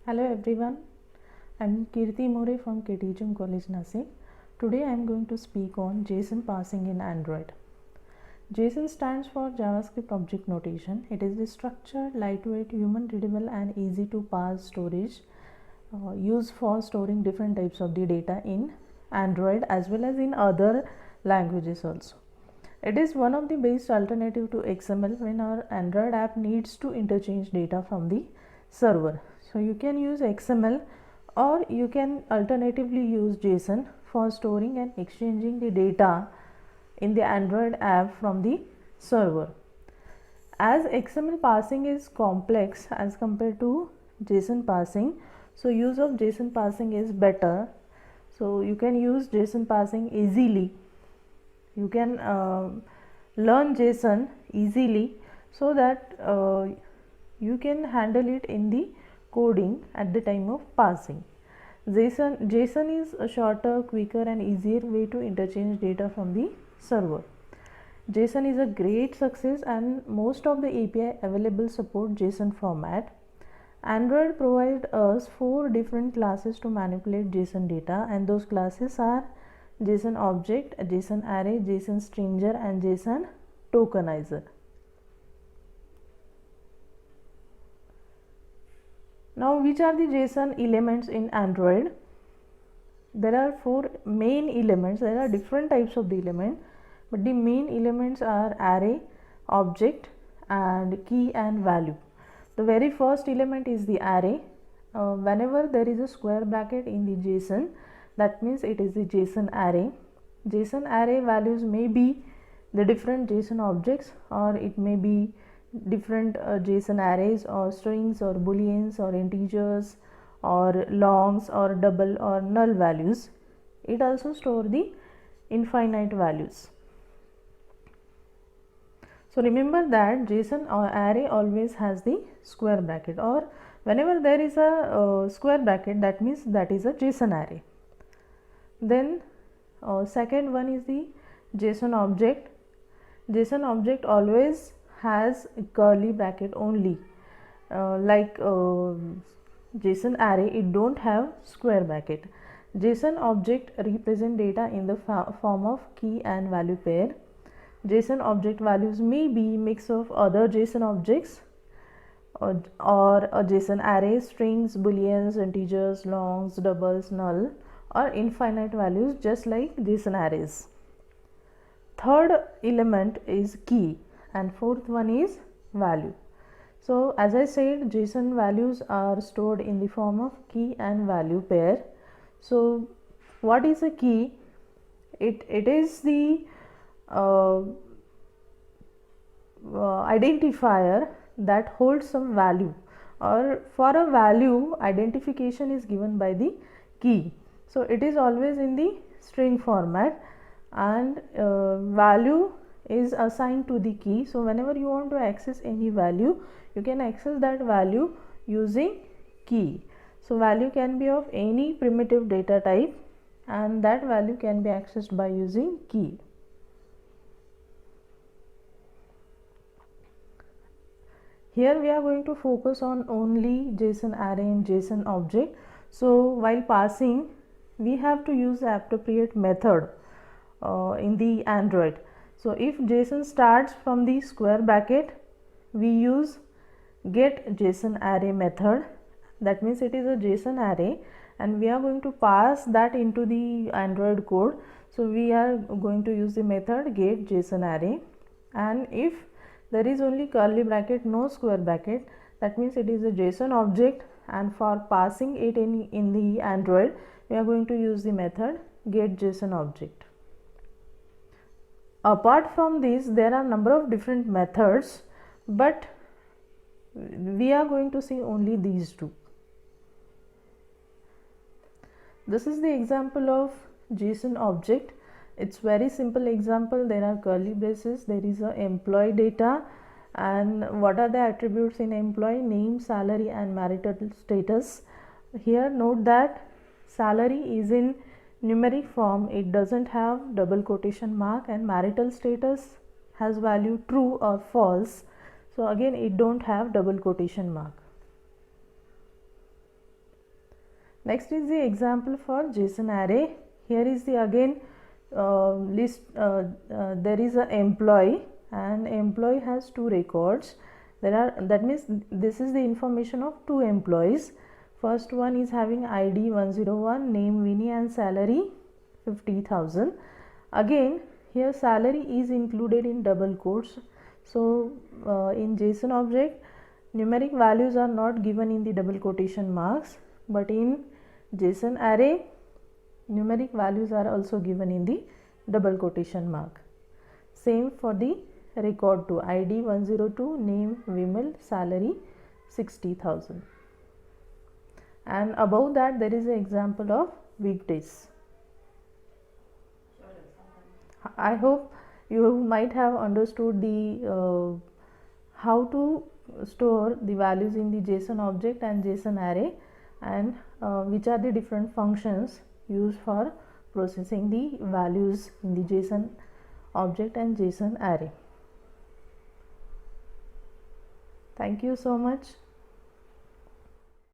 Hello everyone, I'm Kirti More from KTHM College Nasik. Today I am going to speak on JSON parsing in Android. JSON stands for JavaScript Object Notation. It is the structured, lightweight, human readable and easy to parse storage used for storing different types of the data in Android as well as in other languages also. It is one of the best alternative to XML when our Android app needs to interchange data from the server. So you can use XML or you can alternatively use JSON for storing and exchanging the data in the Android app from the server. As XML parsing is complex as compared to JSON parsing, so use of JSON parsing is better. So you can use JSON parsing easily. You can learn JSON easily so that you can handle it in the coding at the time of parsing. JSON is a shorter, quicker and easier way to interchange data from the server. JSON is a great success and most of the API available support JSON format. Android provides us 4 different classes to manipulate JSON data, and those classes are JSON object, JSON array, JSON stringer and JSON tokenizer. Now which are the JSON elements in Android? There are 4 main elements. There are different types of the element, but the main elements are array, object and key and value. The very first element is the array. Whenever there is a square bracket in the JSON, that means it is the JSON array. JSON array values may be the different JSON objects, or it may be different JSON arrays or strings or booleans or integers or longs or double or null values. It also stores the infinite values. So remember that JSON or array always has the square bracket, or whenever there is a square bracket, that means that is a JSON array. Then second one is the JSON object. JSON object always has a curly bracket only, like JSON array, it don't have square bracket. JSON object represent data in the form of key and value pair. JSON object values may be mix of other JSON objects or a JSON array, strings, booleans, integers, longs, doubles, null or infinite values, just like JSON arrays. Third element is key and fourth one is value. So as I said, JSON values are stored in the form of key and value pair. So what is a key? It is the identifier that holds some value, or for a value identification is given by the key. So it is always in the string format and value is assigned to the key. So whenever you want to access any value, you can access that value using key. So value can be of any primitive data type and that value can be accessed by using key. Here we are going to focus on only JSON array and JSON object. So while parsing, we have to use the appropriate method in the Android. So if JSON starts from the square bracket, we use get JSON array method. That means it is a JSON array and we are going to pass that into the Android code. So we are going to use the method get JSON array, and if there is only curly bracket, no square bracket, that means it is a JSON object, and for passing it in the Android, we are going to use the method get JSON object. Apart from this, there are number of different methods, but we are going to see only these two. This is the example of JSON object. It's very simple example. There are curly braces, there is a employee data, and what are the attributes in employee? Name, salary and marital status. Here note that salary is in numeric form, it doesn't have double quotation mark, and marital status has value true or false. So again it don't have double quotation mark. Next is the example for JSON array. Here is the again list. There is an employee, and employee has 2 records. That means this is the information of 2 employees. First one is having ID 101, name Winnie, and salary 50,000. Again here salary is included in double quotes. So in JSON object, numeric values are not given in the double quotation marks, but in JSON array numeric values are also given in the double quotation mark. Same for the record 2, ID 102, name Vimal, salary 60,000. And above that there is an example of weekdays. I hope you might have understood the how to store the values in the JSON object and JSON array, and which are the different functions used for processing the values in the JSON object and JSON array. Thank you so much.